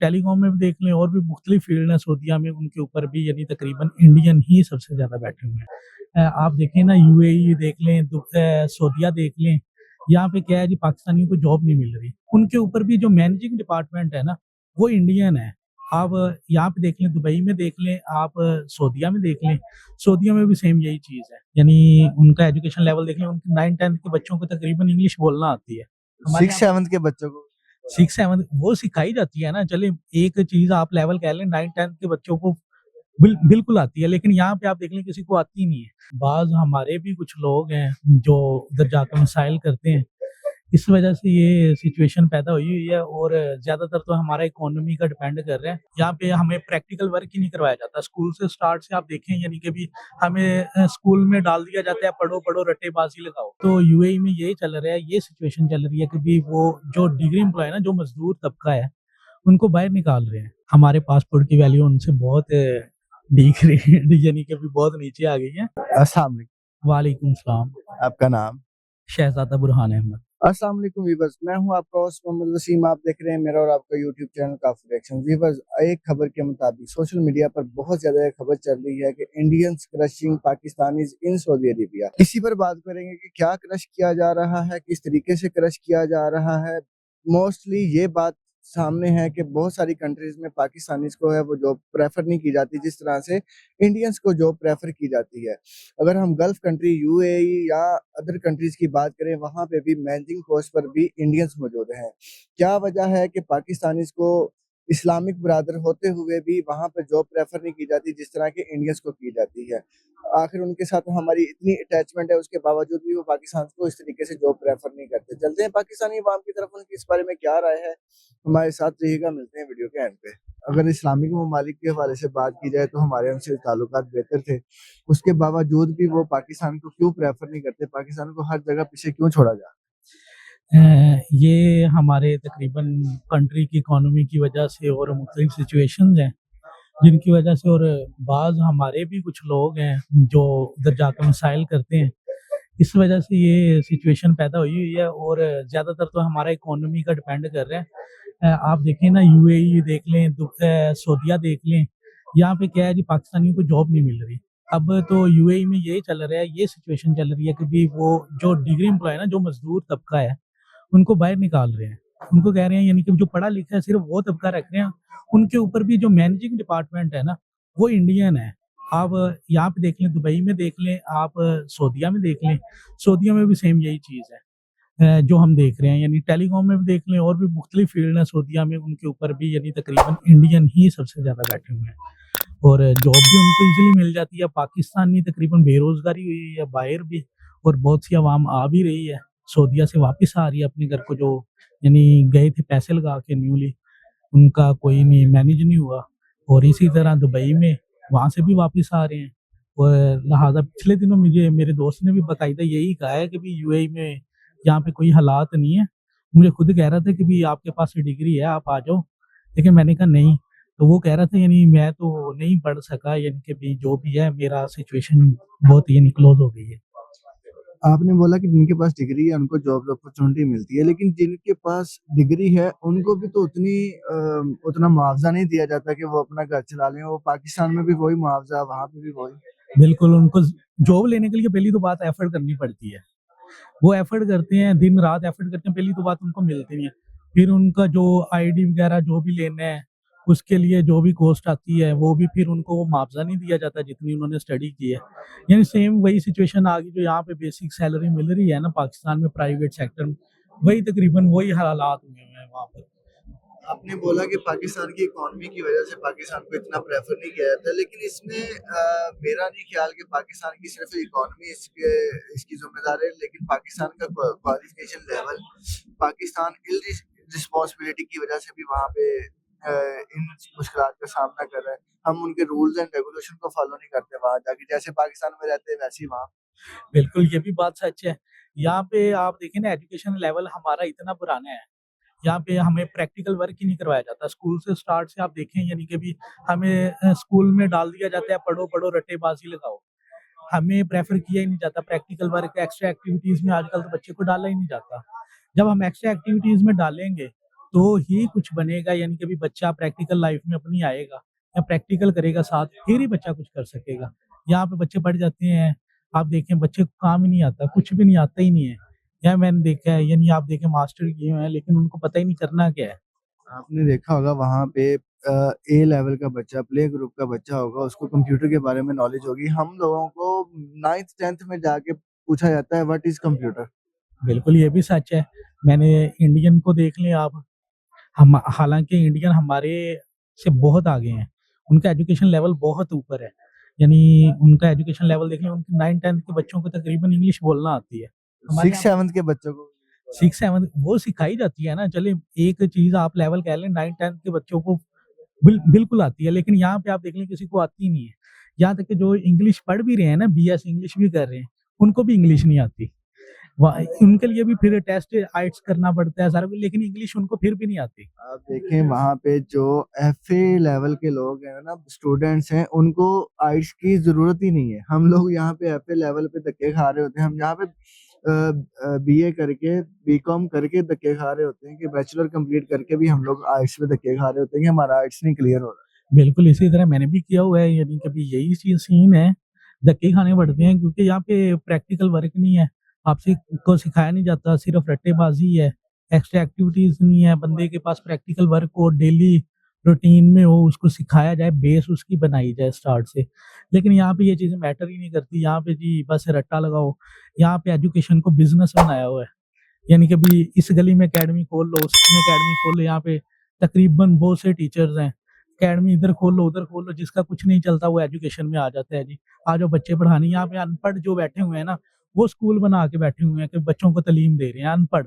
Telecom में भी देख लें और भी मुख्तलिफ फ़ील्ड हैं सऊदीया में, उनके ऊपर भी यानी तकरीबन इंडियन ही सबसे ज़्यादा बैठे हुए हैं। आप देखें ना यूएई देख लें, सऊदीया देख लें, यहाँ पे क्या है जी पाकिस्तानियों को जॉब नहीं मिल रही। उनके ऊपर भी जो मैनेजिंग डिपार्टमेंट है ना, वो इंडियन है। आप यहाँ पे देख लें, दुबई में देख लें, आप सऊदीया में देख लें, सऊदीया में भी सेम यही चीज़ है। यानी उनका एजुकेशन लेवल देख लें, उनके 9-10th के बच्चों को तकरीबन इंग्लिश बोलना आती है। हमारे यहाँ 6-7 के बच्चों को 6-7 वो सिखाई जाती है ना, चलिए एक चीज़ आप लेवल कह लें 9-10 के बच्चों को बिल्कुल आती है, लेकिन यहाँ पे आप देख लें किसी को आती ही नहीं है। बाज़ हमारे भी कुछ लोग हैं जो उधर जाकर मिसाइल करते हैं, इस वजह से ये सिचुएशन पैदा हुई हुई है और ज़्यादातर तो हमारा इकोनॉमी का डिपेंड कर रहा है। यहाँ पे हमें प्रैक्टिकल वर्क ही नहीं करवाया जाता। स्कूल से स्टार्ट से आप देखें यानी कि भी हमें स्कूल में डाल दिया जाता है पढ़ो, पढ़ो रट्टेबाज़ी लगाओ। तो यूएई में यही चल रहा है, ये सिचुएशन चल रही है कि भी वो जो डिग्री एम्प्लॉय है ना, जो मज़दूर तबका है, उनको बाहर निकाल रहे हैं। हमारे पासपोर्ट की वैल्यू उनसे बहुत डिग्रेड यानी कि अभी बहुत नीचे आ गई है। अस्सलाम वालेकुम। वालेकुम सलाम। आपका नाम? शहज़ादा बुरहान अहमद। अस्सलाम वालेकुम वीवर्स, मैं हूं आपका होस्ट मोहम्मद वसीम। आप देख रहे हैं मेरा और आपका यूट्यूब चैनल काफी रिएक्शन। वीवर्स, एक खबर के मुताबिक सोशल मीडिया पर बहुत ज्यादा एक खबर चल रही है कि Indians crushing Pakistanis in Saudi Arabia. इसी पर बात करेंगे कि क्या क्रश किया जा रहा है, किस तरीके से क्रश किया जा रहा है। मोस्टली ये बात सामने है कि बहुत सारी कंट्रीज में पाकिस्तानीज को है वो जॉब प्रेफर नहीं की जाती जिस तरह से इंडियंस को जॉब प्रेफर की जाती है। अगर हम गल्फ कंट्री यूएई या अदर कंट्रीज की बात करें, वहां पे भी मैनेजिंग पोस्ट पर भी इंडियंस मौजूद हैं। क्या वजह है कि पाकिस्तानीज को इस्लामिक ब्रादर होते हुए भी वहां पर जॉब प्रेफर नहीं की जाती जिस तरह के इंडियंस को की जाती है? आखिर उनके साथ हमारी इतनी अटैचमेंट है, उसके बावजूद भी वो पाकिस्तान को इस तरीके से जॉब प्रेफर नहीं करते। चलते हैं पाकिस्तानी अवाम की तरफ, उनकी इस बारे में क्या राय है। हमारे साथ रहिएगा, मिलते हैं वीडियो के एंड पे। अगर इस्लामिक ममालिक के हवाले से बात की जाए तो हमारे उनसे ताल्लुकात बेहतर थे, उसके बावजूद भी वो पाकिस्तान को क्यों प्रेफर नहीं करते? पाकिस्तान को हर जगह पीछे क्यों छोड़ा जा ये हमारे तकरीबन कंट्री की इकोनॉमी की वजह से और मुख्तलिफ सिचुएशंस हैं, जिनकी वजह से और बाज़ हमारे भी कुछ लोग हैं जो उधर जाकर मिसाइल करते हैं, इस वजह से ये सिचुएशन पैदा हुई हुई है और ज़्यादातर तो हमारा इकोनॉमी का डिपेंड कर रहा है। आप देखें ना यूएई देख लें, सऊदीया देख लें, यहाँ पे क्या है जी पाकिस्तानियों को जॉब नहीं मिल रही। अब तो यूएई में यही चल रहा है, ये सिचुएशन चल रही है कि भी वो जो डिग्री एम्प्लॉय है ना, जो मज़दूर तबका है, उनको बाहर निकाल रहे हैं। उनको कह रहे हैं यानी कि जो पढ़ा लिखा है सिर्फ़ वो तबका रख रहे हैं, उनके ऊपर भी जो मैनेजिंग डिपार्टमेंट है ना, वो इंडियन है। आप यहाँ पे देख लें, दुबई में देख लें, आप सऊदीया में देख लें, सऊदीया में भी सेम यही चीज़ है। जो हम देख रहे हैं यानी टेलीकॉम में भी देख लें और भी मुख्तलिफ फ़ील्ड हैं सऊदीया में, उनके ऊपर भी यानी तकरीबन इंडियन ही सबसे ज़्यादा बैठे हुए हैं और जॉब भी उनको ईज़िली मिल जाती है। पाकिस्तानी तकरीबन बेरोज़गारी हुई है बाहर भी और बहुत सी अवाम आ भी रही है, सऊदीया से वापस आ रही है अपने घर को, जो यानी गए थे पैसे लगा के न्यूली, उनका कोई नहीं मैनेज नहीं हुआ और इसी तरह दुबई में वहाँ से भी वापस आ रहे हैं और लिहाज़ा पिछले दिनों मुझे मेरे दोस्त ने भी बाकायदा यही कहा है कि भी यूएई में यहाँ पे कोई हालात नहीं है। मुझे खुद कह रहा था कि भी आपके पास डिग्री है, आप आ जाओ, लेकिन मैंने कहा नहीं। तो वो कह रहा था यानी मैं तो नहीं पढ़ सका, यानी कि भी जो भी है मेरा सिचुएशन बहुत यानी क्लोज़ हो गई है। आपने बोला कि जिनके पास डिग्री है उनको जॉब अपॉर्चुनिटी मिलती है, लेकिन जिनके पास डिग्री है उनको भी तो उतना मुआवजा नहीं दिया जाता कि वो अपना घर चला लें। वो पाकिस्तान में भी वही मुआवजा, वहाँ पे भी वही। बिल्कुल, उनको जॉब लेने के लिए पहली तो बात एफर्ट करनी पड़ती है। वो एफर्ट करते हैं, दिन-रात एफर्ट करते हैं, पहली तो बात उनको मिलती नहीं है। फिर उनका जो आईडी वगैरह जो भी लेना है, उसके लिए जो भी कॉस्ट आती है, वो भी फिर उनको वो मुआवज़ा नहीं दिया जाता जितनी उन्होंने स्टडी की है। यानी सेम वही सिचुएशन आ गई जो यहाँ पे बेसिक सैलरी मिल रही है ना पाकिस्तान में प्राइवेट सेक्टर में, वही तकरीबन वही हालात हुए हैं वहाँ पर। आपने बोला कि पाकिस्तान की इकोनॉमी की वजह से पाकिस्तान को इतना प्रेफर नहीं किया जाता, लेकिन इसमें मेरा नहीं ख्याल कि पाकिस्तान की सिर्फ इकोनॉमी इसकी जिम्मेदार है, लेकिन पाकिस्तान का क्वालिफिकेशन लेवल, पाकिस्तान रिस्पॉन्सिबिलिटी की वजह से भी वहाँ पे इन मुश्किलात का सामना कर रहा है। हम उनके रूल्स एंड रेगुलेशन को फॉलो नहीं करते वहाँ जाके, जैसे पाकिस्तान में रहते हैं वैसे ही वहाँ। बिल्कुल, ये भी बात सच है। यहाँ पे आप देखें ना एजुकेशन लेवल हमारा इतना पुराना है, यहाँ पे हमें प्रैक्टिकल वर्क ही नहीं करवाया जाता। स्कूल से स्टार्ट से आप देखें यानी कि भी हमें स्कूल में डाल दिया जाता है पढ़ो, पढ़ो रट्टेबाज़ी लगाओ। हमें प्रेफ़र किया ही नहीं जाता प्रैक्टिकल वर्क, एक्स्ट्रा एक्टिविटीज़ में आजकल तो बच्चे को डाला ही नहीं जाता। जब हम एक्स्ट्रा एक्टिविटीज़ में डालेंगे, तो ही कुछ बनेगा, यानी कि अभी बच्चा प्रैक्टिकल लाइफ में अपनी आएगा या प्रैक्टिकल करेगा साथ, फिर ही बच्चा कुछ कर सकेगा। यहाँ पे बच्चे पढ़ जाते हैं, आप देखें बच्चे को काम ही नहीं आता, कुछ भी नहीं आता ही नहीं है। या मैंने देखा है, यानी आप देखें मास्टर किए हुए हैं लेकिन उनको पता ही नहीं करना क्या है। आपने देखा होगा वहाँ पे ए लेवल का बच्चा, प्ले ग्रुप का बच्चा होगा, उसको कंप्यूटर के बारे में नॉलेज होगी। हम लोगों को 9th 10th में जाके पूछा जाता है व्हाट इज़ कंप्यूटर? बिल्कुल, ये भी सच है। मैंने इंडियन को देख लें आप, हम हालाँकि इंडियन हमारे से बहुत आगे हैं। उनका एजुकेशन लेवल बहुत ऊपर है। यानी उनका एजुकेशन लेवल देख लें, उनके 9th-10th के बच्चों को तकरीबन इंग्लिश बोलना आती है। हमारे 6th यहाँ 7th के बच्चों को 6-7 वो सिखाई जाती है ना, चलिए एक चीज़ आप लेवल कह लें, 9th-10th के बच्चों को बिल्कुल आती है, लेकिन यहाँ पे आप देख लें किसी को आती ही नहीं है। यहाँ तक कि जो इंग्लिश पढ़ भी रहे हैं ना, बीएस इंग्लिश भी कर रहे हैं, उनको भी इंग्लिश नहीं आती। वहाँ उनके लिए भी फिर टेस्ट आइट्स करना पड़ता है सारा कुछ, लेकिन इंग्लिश उनको फिर भी नहीं आती। आप देखें वहाँ पे जो एफए लेवल के लोग हैं ना, स्टूडेंट्स हैं, उनको आइल्स की ज़रूरत ही नहीं है। हम लोग यहाँ पे एफए लेवल पे धक्के खा रहे होते हैं। हम यहाँ पे बीए करके, बीकॉम करके धक्के खा रहे होते हैं कि बैचलर कंप्लीट करके भी हम लोग आइल्स पे धक्के खा रहे होते हैं कि हमारा आइल्स नहीं क्लियर हो रहा। बिल्कुल, इसी तरह मैंने भी किया हुआ है, यानी कभी यही चीज़ सीन है, धक्के खाने पड़ते हैं क्योंकि यहाँ पे प्रैक्टिकल वर्क नहीं है, आपसे को सिखाया नहीं जाता, सिर्फ़ रट्टेबाज़ी है, एक्स्ट्रा एक्टिविटीज़ नहीं है, बंदे के पास प्रैक्टिकल वर्क हो, डेली रूटीन में हो, उसको सिखाया जाए, बेस उसकी बनाई जाए स्टार्ट से। लेकिन यहाँ पे ये चीज़ें मैटर ही नहीं करती, यहाँ पे जी बस रट्टा लगाओ, यहाँ पे एजुकेशन को बिज़नेस बनाया हुआ है। यानी कि अभी इस गली में अकेडमी खोल लो, उसमें अकेडमी खोल लो, यहाँ पे तकरीबन बहुत से टीचर्स हैं। अकेडमी इधर खोल लो, उधर खोल लो, जिसका कुछ नहीं चलता वो एजुकेशन में आ जाता है जी। आ जाओ बच्चे पढ़ाने, यहाँ पे अनपढ़ जो बैठे हुए हैं ना, वो स्कूल बना के बैठे हुए हैं कि बच्चों को तालीम दे रहे हैं, अनपढ़।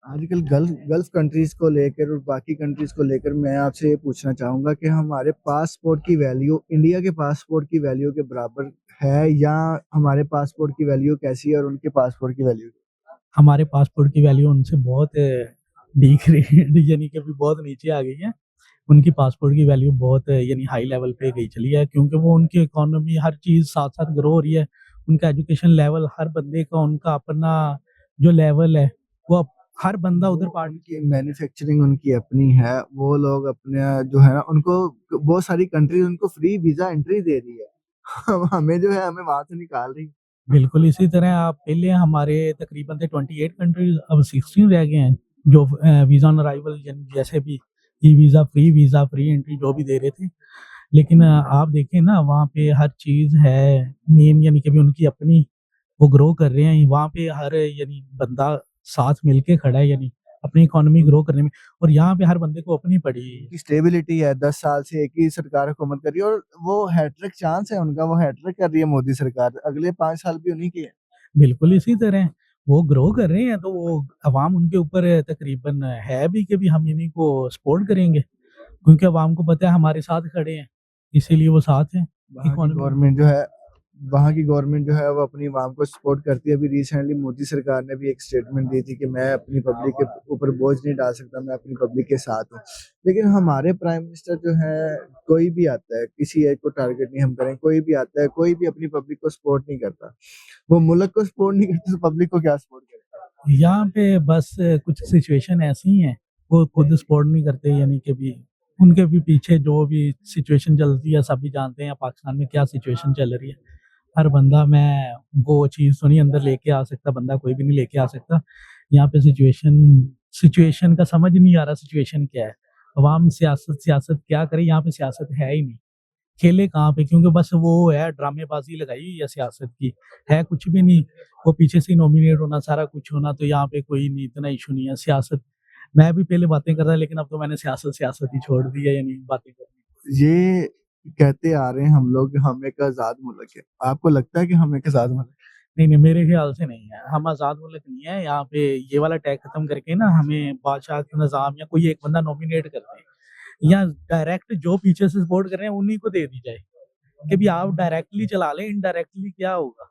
आजकल गल्फ कंट्रीज़ को लेकर और बाकी कंट्रीज़ को लेकर मैं आपसे ये पूछना चाहूँगा कि हमारे पासपोर्ट की वैल्यू इंडिया के पासपोर्ट की वैल्यू के बराबर है या हमारे पासपोर्ट की वैल्यू कैसी है और उनके पासपोर्ट की वैल्यू? हमारे पासपोर्ट की वैल्यू उनसे बहुत डिग्रेड यानी कि अभी बहुत नीचे आ गई है। उनकी पासपोर्ट की वैल्यू बहुत यानी हाई लेवल पे गई चली है, क्योंकि वो उनकी इकोनॉमी हर चीज़ साथ-साथ ग्रो हो रही है। उनका एजुकेशन लेवल हर बंदे का उनका अपना जो लेवल है, वो अब हर बंदा वो उधर पार्ट उनकी मैन्युफैक्चरिंग उनकी अपनी है, वो लोग अपने जो है ना उनको बहुत सारी कंट्रीज़ उनको फ्री वीज़ा एंट्री दे रही है। हमें जो है हमें वहाँ से निकाल रही है। बिल्कुल, इसी तरह आप पहले हमारे तकरीबन थे 28 कंट्रीज़, अब 16 रह गए हैं, जो वीज़ा ऑन अराइवल यानी जैसे भी वीज़ा फ्री एंट्री जो भी दे रहे थे। लेकिन आप देखें ना वहाँ पे हर चीज़ है, मेन यानी कि अभी उनकी अपनी वो ग्रो कर रहे हैं, वहाँ पे हर यानी बंदा साथ मिल के खड़ा है, यानी अपनी इकोनॉमी ग्रो करने में, और यहाँ पे हर बंदे को अपनी पड़ी है। उनकी स्टेबिलिटी है, 10 साल से एक ही सरकार हुकूमत कर रही है और वो हैट्रिक चांस है उनका, वो हैट्रिक कर रही है मोदी सरकार। अगले 5 साल भी उन्हीं के हैं। बिल्कुल इसी तरह वो ग्रो कर रहे हैं, तो वो अवाम उनके ऊपर तकरीबन है भी कि भी हम इन्हीं को सपोर्ट करेंगे, क्योंकि अवाम को पता है हमारे साथ खड़े हैं, इसीलिए वो साथ हैं वहाँ की इकोनॉमी। गवर्नमेंट जो है वहाँ की गवर्नमेंट जो है वो अपनी अवाम को सपोर्ट करती है। अभी रिसेंटली मोदी सरकार ने भी एक स्टेटमेंट दी थी कि मैं अपनी पब्लिक के ऊपर बोझ नहीं डाल सकता, मैं अपनी पब्लिक के साथ हूँ। लेकिन हमारे प्राइम मिनिस्टर जो है, कोई भी आता है, किसी एक को टारगेट नहीं हम करें, कोई भी आता है, कोई भी अपनी पब्लिक को सपोर्ट नहीं करता। वो मुल्क को सपोर्ट नहीं करता तो पब्लिक को क्या सपोर्ट करेगा? यहाँ पे बस कुछ सिचुएशन ऐसी हैं, वो खुद सपोर्ट नहीं करते, यानी कि भी उनके भी पीछे जो भी सिचुएशन चलती है सभी जानते हैं पाकिस्तान में क्या सिचुएशन चल रही है। हर बंदा मैं वो चीज़ तो नहीं अंदर लेके आ सकता, बंदा कोई भी नहीं लेके आ सकता। यहाँ पे सिचुएशन सिचुएशन का समझ नहीं आ रहा सिचुएशन क्या है। अवाम सियासत सियासत क्या करे, यहाँ पे सियासत है ही नहीं। खेले कहाँ पे, क्योंकि बस वो है ड्रामेबाज़ी लगाई हुई है सियासत की, है कुछ भी नहीं। वो पीछे से नॉमिनेट होना, सारा कुछ होना, तो यहाँ पे कोई नहीं, इतना इश्यू नहीं है। सियासत मैं भी पहले बातें करता था, लेकिन अब तो मैंने सियासत सियासत ही छोड़ दी है, यानी बातें करनी। ये कहते आ रहे हैं हम लोग कि हम एक आज़ाद मुल्क है। आपको लगता है कि हम एक आज़ाद मुल्क है? नहीं, नहीं, मेरे ख़्याल से नहीं है। हम आज़ाद मुल्क नहीं है, यहाँ पे ये वाला टैग खत्म करके ना हमें बादशाह का निज़ाम या कोई एक बंदा नॉमिनेट कर दें, या डायरेक्ट जो पीछे से सपोर्ट कर रहे हैं उन्हीं को दे दी जाए, कि भी आप डायरेक्टली चला लें, इनडायरेक्टली क्या होगा?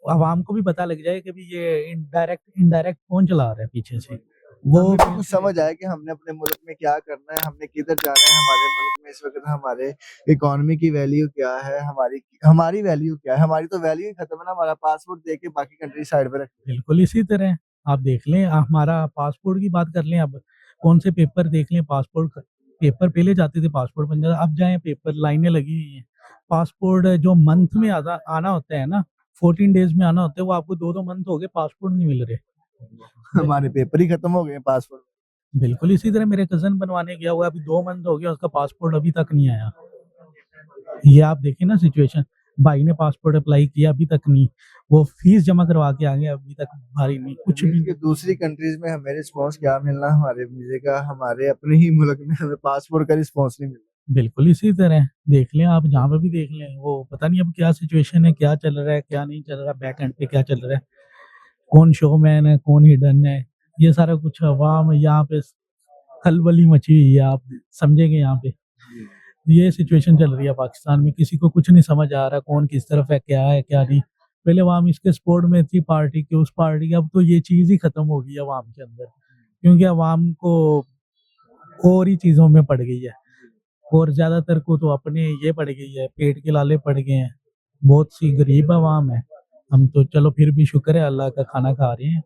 अवाम को भी पता लग जाए कि भी ये इनडायरेक्ट इनडायरेक्ट कौन चला रहा है पीछे से। वो हमें भी फिर कुछ से समझ आया कि हमने अपने मुल्क में क्या करना है, हमने किधर जाना है, हमारे मुल्क में इस वक़्त हमारे इकोनॉमी की वैल्यू क्या है, हमारी हमारी वैल्यू क्या है? हमारी तो वैल्यू ही खत्म है ना, हमारा पासपोर्ट दे के बाकी कंट्री साइड पे रख। बिल्कुल इसी तरह आप देख लें, हमारा पासपोर्ट की बात कर लें अब, कौन से पेपर देख लें, पासपोर्ट पेपर पहले जाते थे पासपोर्ट बन जाता, अब जाएँ पेपर लाइनें लगी हुई हैं। पासपोर्ट जो मंथ में आना होता है ना, 14 डेज़ में आना होता है, वो आपको 2-2 मंथ हो गए पासपोर्ट नहीं मिल रहे। हमारे पेपर ही खत्म हो गए हैं पासपोर्ट। बिल्कुल इसी तरह मेरे कज़न बनवाने गया हुआ है, अभी 2 मंथ हो गया उसका पासपोर्ट अभी तक नहीं आया। ये आप देखें ना सिचुएशन, भाई ने पासपोर्ट अप्लाई किया अभी तक नहीं, वो फीस जमा करवा के आ गया अभी तक भाई नहीं, कुछ भी कि दूसरी कंट्रीज में हमें रिस्पांस क्या मिलना हमारे वीजे का, हमारे अपने ही मुल्क में हमें पासपोर्ट का रिस्पांस नहीं मिल बिल्कुल इसी तरह देख लें आप जहाँ पे भी देख लें, वो पता नहीं अब क्या सिचुएशन है, क्या चल रहा है, क्या नहीं चल रहा, बैक एंड पे क्या चल रहा है, कौन शोमैन है, कौन हिडन है, ये सारा कुछ अवाम यहाँ पे खलबली मची हुई है, आप समझेंगे यहाँ पे। ये सिचुएशन चल रही है पाकिस्तान में, किसी को कुछ नहीं समझ आ रहा कौन किस तरफ है, क्या नहीं। पहले अवाम इसके सपोर्ट में थी पार्टी की, उस पार्टी की, अब तो ये चीज़ ही खत्म हो गई है अवाम के अंदर, क्योंकि अवाम को और ही चीज़ों में पड़ गई है। और ज़्यादातर को तो अपने ये पड़ गई है, पेट के लाले पड़ गए हैं। बहुत सी गरीब अवाम है, हम तो चलो फिर भी शुक्र है अल्लाह का खाना खा रहे हैं।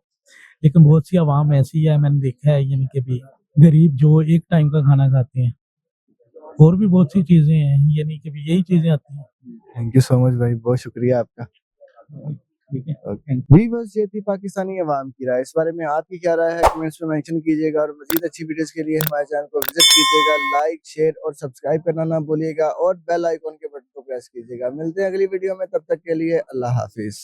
लेकिन बहुत सी अवाम ऐसी है मैंने देखा है यानी कि भी गरीब जो एक टाइम का खाना खाते हैं। और भी बहुत सी चीज़ें हैं, यानी कि भी यही चीज़ें आती हैं। थैंक यू सो मच भाई, बहुत शुक्रिया आपका। ठीक है, थैंक व्यूअर्स, ये थी पाकिस्तानी अवाम की राय। इस बारे में आपकी क्या राय है कमेंट्स में मेंशन कीजिएगा और मजीद अच्छी वीडियोस के लिए हमारे चैनल को विजिट कीजिएगा, लाइक शेयर और सब्सक्राइब करना ना भूलिएगा और बेल आइकॉन के बटन को प्रेस कीजिएगा। मिलते हैं अगली वीडियो में, तब तक के लिए अल्लाह हाफिज।